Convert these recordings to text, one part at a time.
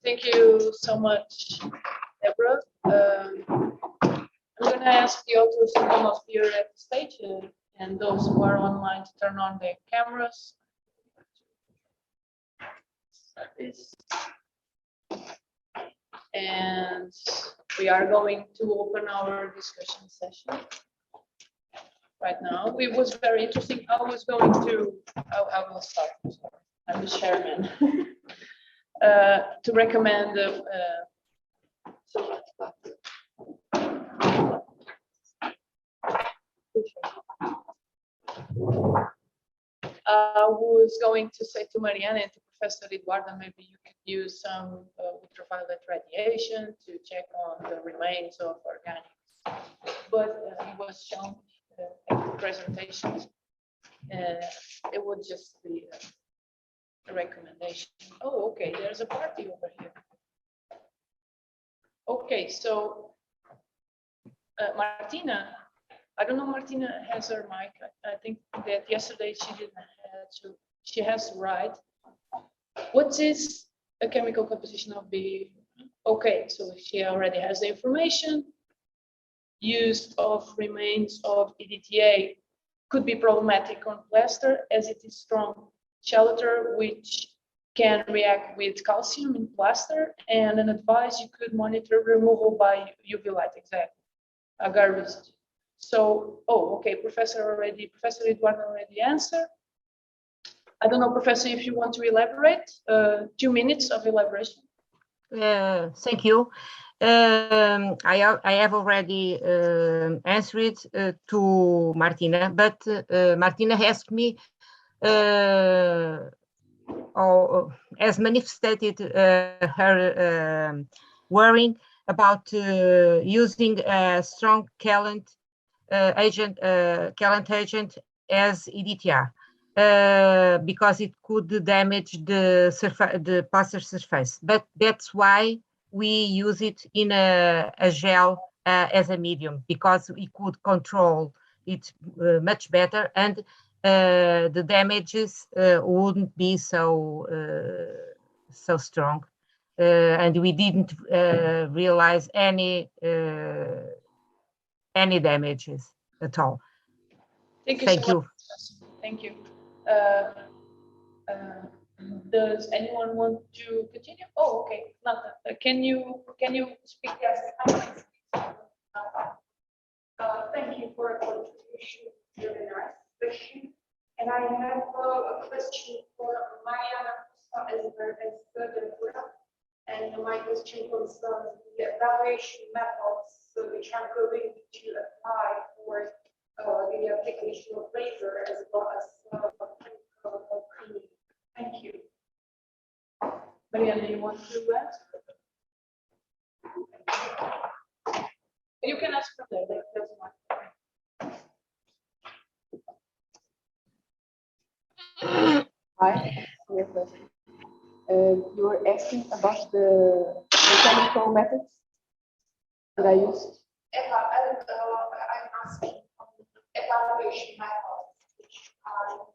Thank you so much, Deborah. I'm going to ask the authors to come up here at the stage and those who are online to turn on their cameras. And we are going to open our discussion session right now. It was very interesting. I will start. I'm the chairman. To recommend I was going to say to Mariana and to Professor Eduardo, maybe you could use some ultraviolet radiation to check on the remains of organics. But it was shown at the presentations. It would just be a recommendation. Oh, okay, there's a party over here. Okay, so Martina, I don't know, Martina has her mic. I think that yesterday she didn't have to, she has to write. What is a chemical composition of the, okay, so she already has the information. Use of remains of EDTA could be problematic on plaster as it is strong shelter which can react with calcium in plaster, and an advice you could monitor removal by UV light, exactly. Agar residue. So, oh, okay, Professor Eduardo already answered. I don't know, Professor, if you want to elaborate, 2 minutes of elaboration. Thank you. I have already answered to Martina, but Martina asked me, has manifested her worrying about using a strong calent agent as EDTA. Because it could damage the plaster surface, but that's why we use it in a gel as a medium, because we could control it much better, and the damages wouldn't be so strong, and we didn't realize any damages at all. Thank you. Thank you. Does anyone want to continue? Oh, okay. Can you speak? Yes. Thank you for the contribution. Really nice question. And I have a question for Mariana as well. And my question concerns the evaluation methods which are going to apply for the application of laser as well as chemical cleaning. Thank you. Mariana, you want to answer? You can ask from there. That's Hi, you were asking about the mechanical methods that I used. I'm asking evaluation methods which are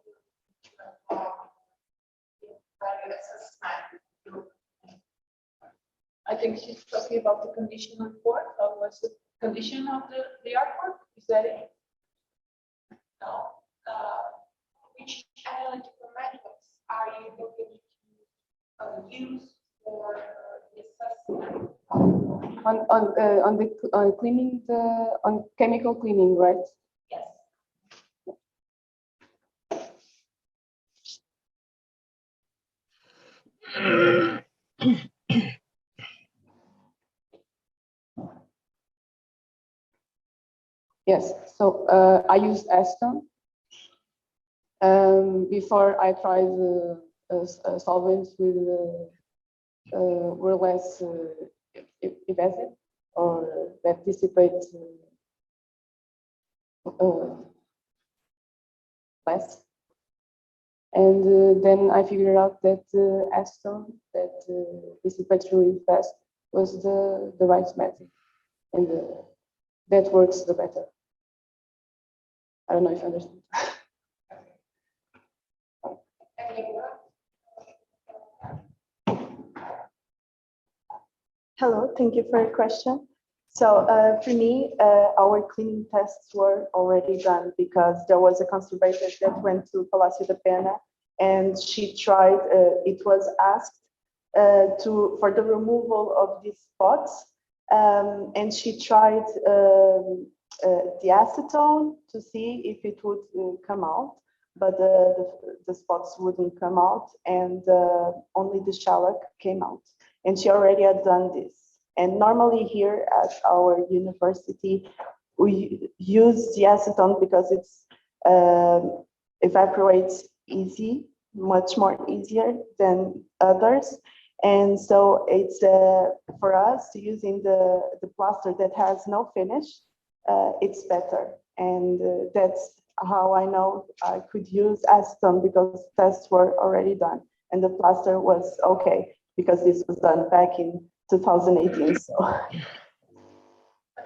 I think she's talking about the condition of work. Or was the condition of the artwork? Is that it? No. Which analytical methods are you looking to use for the assessment? On cleaning on chemical cleaning, right? Yes. Yes, so I used acetone. Before I tried solvents with were less evasive or that dissipate less. And then I figured out that acetone that dissipates really fast was the right method, and that works the better. I don't know if you understand. Hello, thank you for your question. So for me, our cleaning tests were already done because there was a conservator that went to Palácio da Pena and she tried, it was asked for the removal of these spots, and she tried the acetone to see if it would come out, but the spots wouldn't come out, and only the shellac came out. And she already had done this. And normally here at our university, we use the acetone because it's evaporates easy, much more easier than others. And so it's for us using the plaster that has no finish, it's better. And that's how I know I could use acetone because tests were already done and the plaster was okay because this was done back in 2018. So. But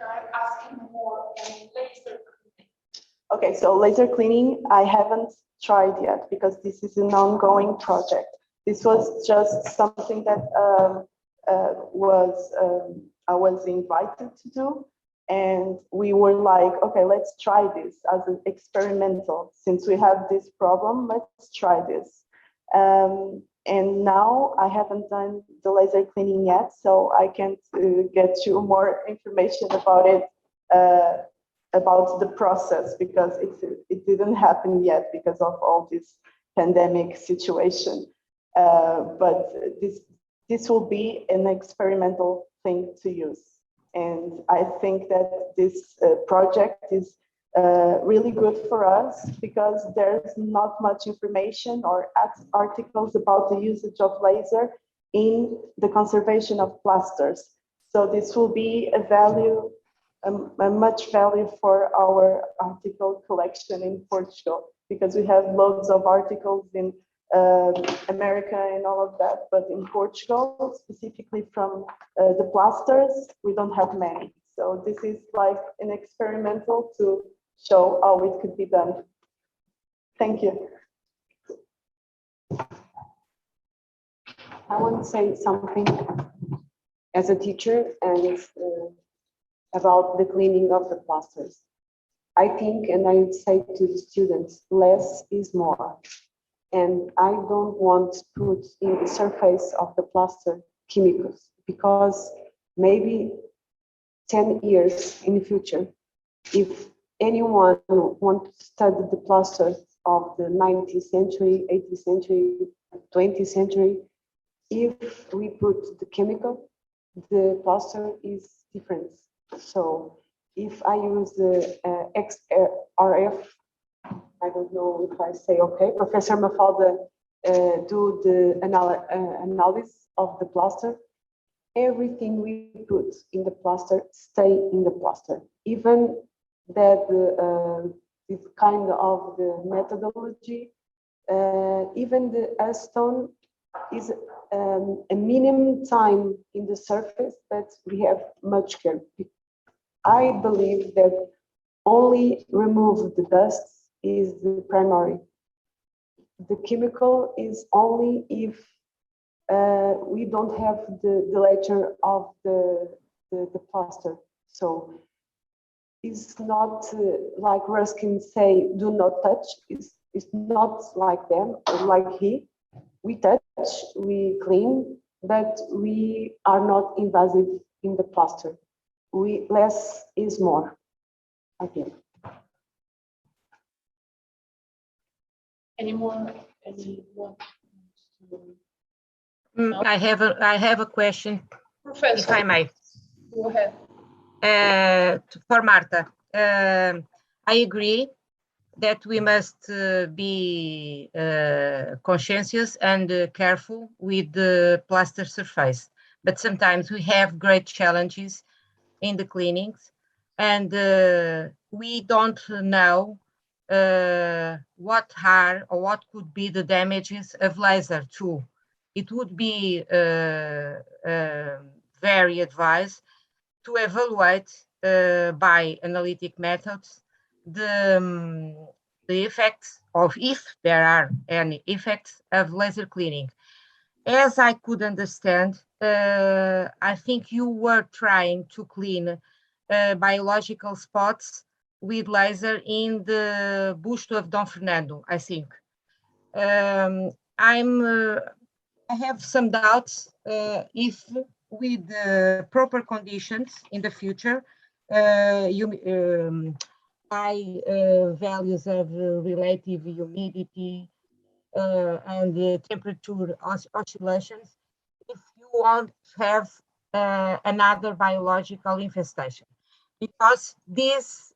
I'm asking more on laser cleaning. Okay, so laser cleaning, I haven't tried yet because this is an ongoing project. This was just something that I was invited to do. And we were like, okay, let's try this as an experimental. Since we have this problem, let's try this. And now I haven't done the laser cleaning yet, so I can't get you more information about it, about the process, because it didn't happen yet because of all this pandemic situation. But this will be an experimental thing to use. And I think that this project is really good for us because there's not much information or articles about the usage of laser in the conservation of plasters. So this will be a value, a much value for our article collection in Portugal, because we have loads of articles in America and all of that, but in Portugal, specifically from the plasters, we don't have many. So this is like an experimental to show how it could be done. Thank you. I want to say something as a teacher and about the cleaning of the plasters. I think, and I would say to the students, less is more. And I don't want to put in the surface of the plaster chemicals, because maybe 10 years in the future, if anyone wants to study the plasters of the 19th century, 18th century, 20th century, if we put the chemical, the plaster is different. So if I use the XRF, I don't know if I say okay, Professor Mafalda do the analysis of the plaster. Everything we put in the plaster stay in the plaster. Even that this kind of the methodology, even the acetone is a minimum time in the surface, but we have much care. I believe that only remove the dust is the primary. The chemical is only if we don't have the layer of the plaster. So it's not like Ruskin say, do not touch. It's not like them, like he. We touch, we clean, but we are not invasive in the plaster. Less is more, I think. Anyone? No? I have a question, Professor, if I may. go ahead. For Marta, I agree that we must be conscientious and careful with the plaster surface. But sometimes we have great challenges in the cleanings, and we don't know what are or what could be the damages of laser too. It would be very advised to evaluate by analytic methods the effects of, if there are any effects of laser cleaning. as I could understand, I think you were trying to clean biological spots with laser in the bush of Dom Fernando, I think. Um, I have some doubts if with proper conditions in the future, high values of relative humidity and temperature oscillations, if you won't have another biological infestation. Because these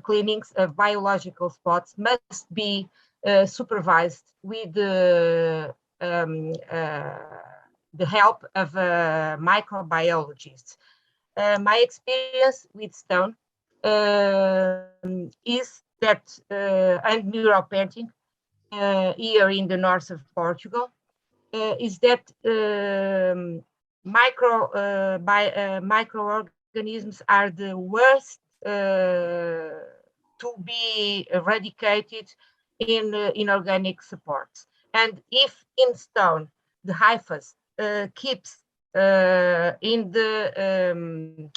cleanings of biological spots must be supervised with the help of microbiologists. My experience with stone is that, and mural painting here in the north of Portugal, is that microorganisms are the worst to be eradicated in inorganic supports. And if in stone the hyphus keeps in the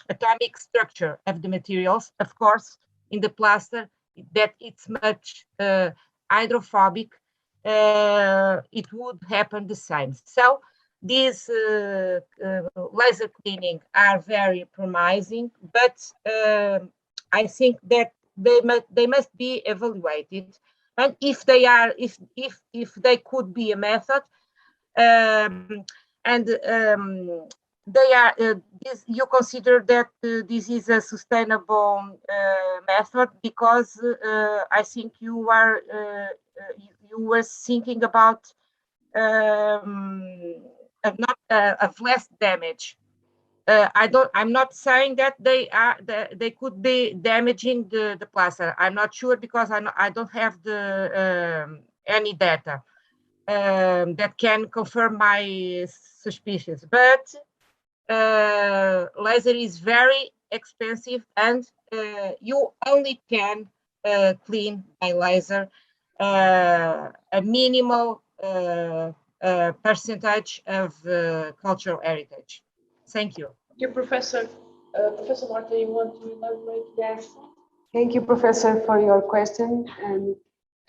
atomic structure of the materials, of course, in the plaster, that it's much hydrophobic, it would happen the same. So these laser cleaning are very promising, but I think that they must be evaluated. And if they are, if they could be a method, and they are, you consider that this is a sustainable method, because I think you were thinking about of less damage. I'm not saying that they could be damaging the plaster. I'm not sure, because I don't have any data that can confirm my suspicions. But laser is very expensive, and you only can clean by laser a minimal percentage of cultural heritage. Thank you. Dear Professor, Professor Marta, you want to elaborate? Yes. Thank you, Professor, for your question. And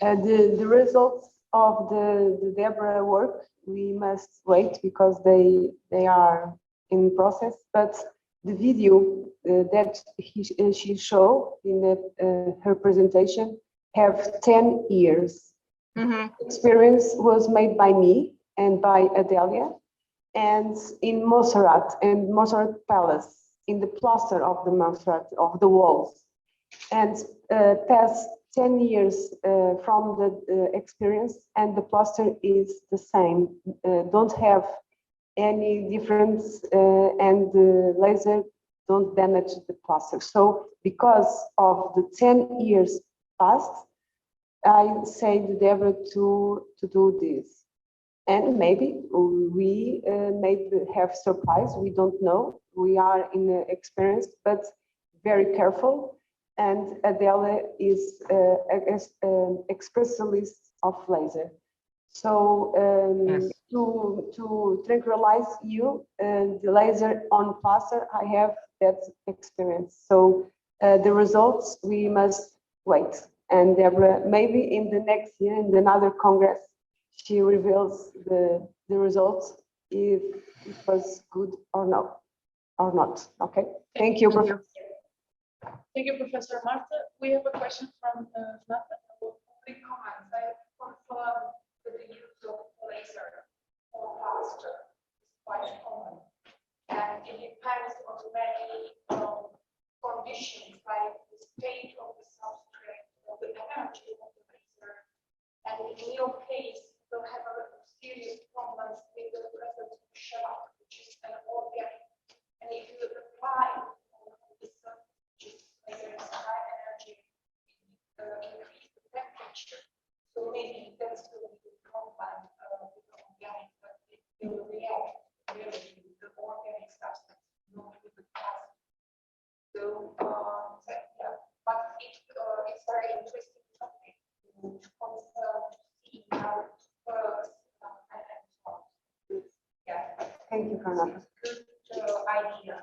the results of the Deborah work, we must wait, because they are in process. But the video that she showed in her presentation have 10 years. Mm-hmm. Experience was made by me and by Adelia, and in Montserrat and Montserrat Palace, in the plaster of the Montserrat, of the walls. And past 10 years from the experience, and the plaster is the same, don't have any difference, and the laser don't damage the plaster. So because of the 10 years past, I say to Deborah to do this. And maybe we may have surprise, we don't know. We are inexperienced, but very careful. And Adela is a specialist of laser. So Yes. to tranquilize you, the laser on plaster, I have that experience. So the results, we must wait. And Deborah, maybe in the next year, in another Congress, she reveals the results, if it was good or not. Okay. Thank you, Professor. Thank you, Professor Marta. We have a question from Nata. Quick comments. I confirm that the use of laser or plaster is quite common, and it depends on many conditions, like the state of the substrate or the energy of the laser. And in your case, you'll have a serious problems with the presence of shellac, which is an organic. And if you apply this laser is high energy, increase the temperature. So maybe that's going to be combined with the organic, but it will react really with the organic substance, not with the plastic. So yeah, but it's very interesting topic to see how it works and so on. Thank you, Fernanda. Good idea.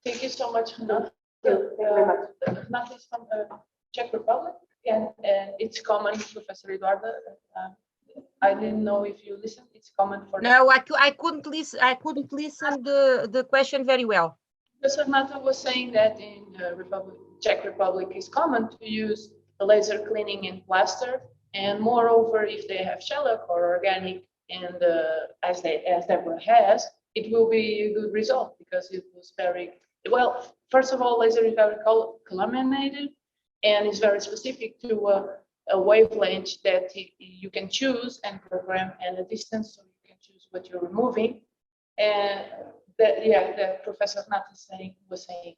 Thank you so much, Renata. Thank you very much. Renata is from the Czech Republic, and it's common, Professor Eduardo. I didn't know if you listened. It's common for. No, I couldn't listen. I couldn't listen the question very well. Professor Renata was saying that in the Czech Republic, it's common to use the laser cleaning in plaster, and moreover, if they have shellac or organic, and as Deborah has, it will be a good result because it was very well. First of all, laser is very color-coordinated and is very specific to a wavelength that you can choose and program, and a distance, so you can choose what you're removing. And that Professor Nat was saying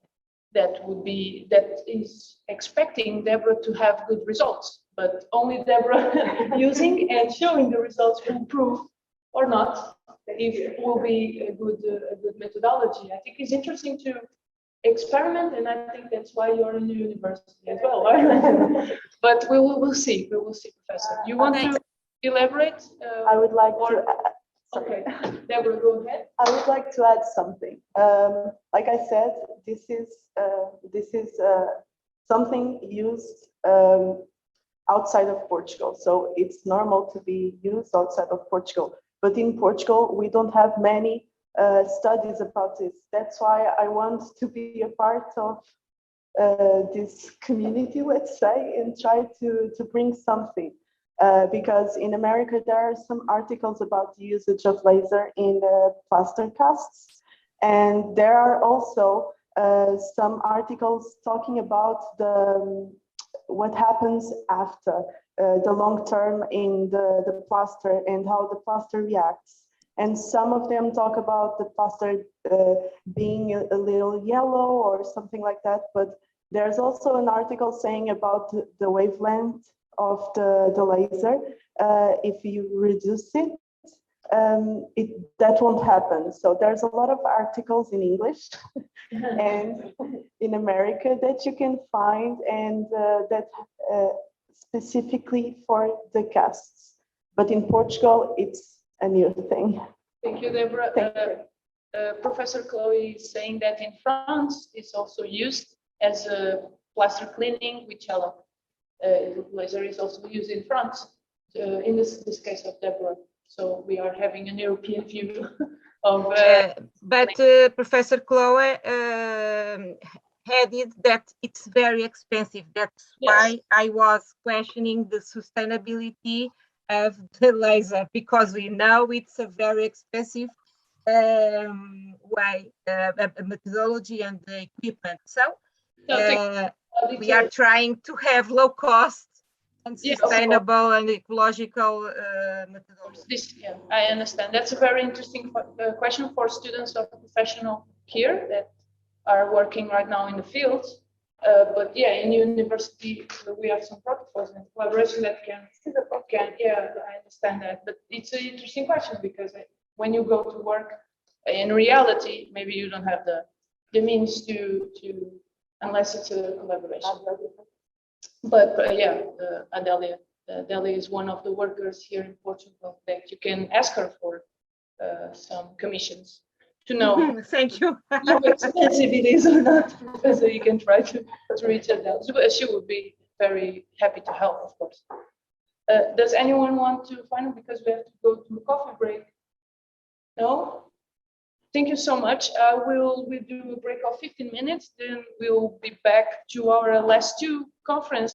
that is expecting Deborah to have good results, but only Deborah using and showing the results will prove or not if it will be a good methodology. I think it's interesting to experiment, and I think that's why you're in the university as well. But we'll see. We will see, Professor. You want to elaborate? I would like or- to. Okay, Deborah, go ahead. I would like to add something. Like I said, this is something used outside of Portugal. So it's normal to be used outside of Portugal. But in Portugal, we don't have many studies about this. That's why I want to be a part of this community, let's say, and try to bring something. Because in America, there are some articles about the usage of laser in plaster casts. And there are also some articles talking about what happens after the long term in the plaster and how the plaster reacts. And some of them talk about the plaster being a little yellow or something like that. But there's also an article saying about the wavelength of the laser. If you reduce it, that won't happen. So there's a lot of articles in English and in America that you can find, and that specifically for the casts. But in Portugal, it's a new thing. Thank you, Deborah. Thank you. Professor Chloe is saying that in France, it's also used as a plaster cleaning with shellac. Laser is also used in France, in this case of Deborah. So we are having an European view of. But Professor Chloe added that it's very expensive. That's why I was questioning the sustainability of the laser, because we know it's a very expensive way, methodology and the equipment. So we are trying to have low cost and sustainable and ecological methodology. I understand. That's a very interesting question for students of professional here that are working right now in the field. But in university, we have some protocols and collaboration that can, I understand that. But it's an interesting question because when you go to work in reality, maybe you don't have the means to unless it's a collaboration. But Adélia is one of the workers here in Portugal that you can ask her for some commissions to know Thank you. how expensive it is or not. So you can try to reach Adélia. She would be very happy to help, of course. Does anyone want to find, because we have to go to a coffee break? No? Thank you so much. We'll do a break of 15 minutes, then we'll be back to our last two conference.